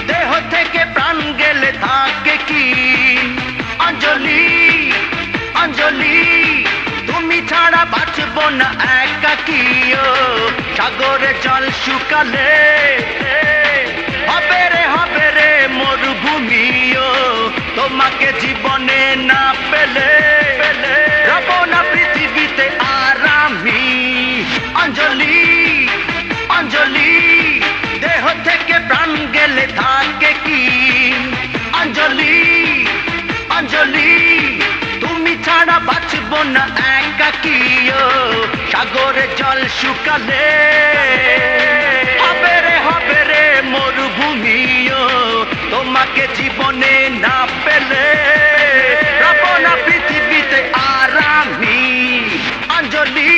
দেহ থেকে প্রাণ গেলে থাকে কি? অঞ্জলি অঞ্জলি তুমি ছাড়া বাঁচব না একাকী। সাগরে জল শুকালে হবে রে মরুভূমি। তোমাকে জীবনে না পেলে রব না পৃথিবীতে আর আমি। অঞ্জলি অঞ্জলি দেহ থেকে প্রাণ গেলে থাকে কি? অঞ্জলি অঞ্জলি তুমি ছাড়া বাঁচব না একাকী। সাগরে জল শুকালে হবে রে মরুভূমি। তোমাকে জীবনে না পেলে রব না পৃথিবীতে আর আমি। অঞ্জলি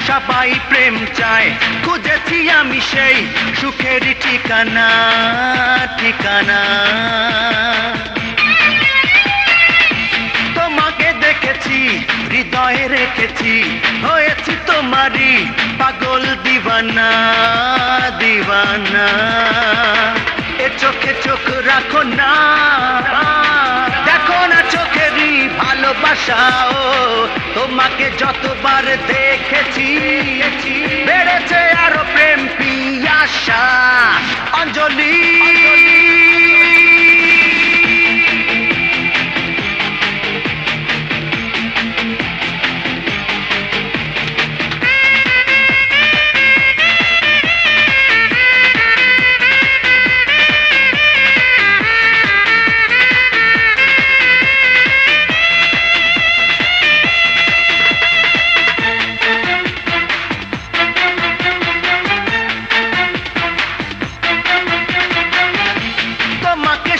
সবাই প্রেম চায়, খুঁজেছি আমি সেই সুখের ঠিকানা ঠিকানা। তোমাকে দেখেছি হৃদয়ে রেখেছি, হয়েছি তোমারই পাগল দিওয়ানা দিওয়ানা। এ চোখে চোখ রাখো না, দেখো না চোখেরই ভালোবাসাও। তোমাকে যতবার দেখেছি বেড়েছে আরো প্রেম পিয়াসা। অঞ্জলি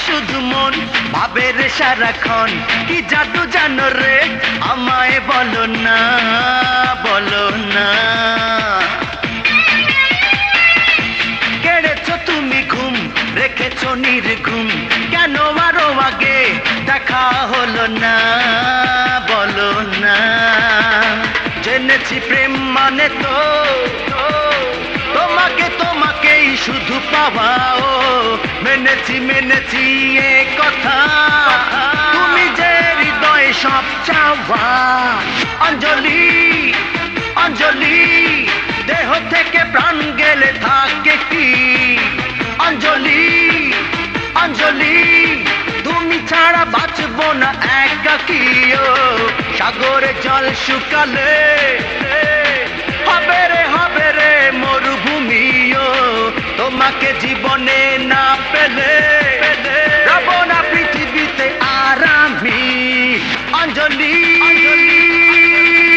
শুধু মন ভাবে রে সারাক্ষণ, কি জাদু জানো রে আমায় বলো না বলো না। কেড়েছো তুমি ঘুম, রেখেছো নির্ঘুম, কেন আরো আগে দেখা হলো না বলো না। জেনেছি প্রেম মানে তো তোমাকে তোমাকেই শুধু পাওয়াও। মেনেছি মেনেছি এ কথা, তুমি যে হৃদয়ে সব চাওয়া। অঞ্জলি অঞ্জলি দেহ থেকে প্রাণ গেলে থাকে কি? অঞ্জলি অঞ্জলি তুমি ছাড়া বাঁচব না একাকী। সাগরে জল শুকালে হবে রে মরুভূমি। তোমাকে জীবনে না পেলে রব না পৃথিবীতে আর আমি। অঞ্জলি।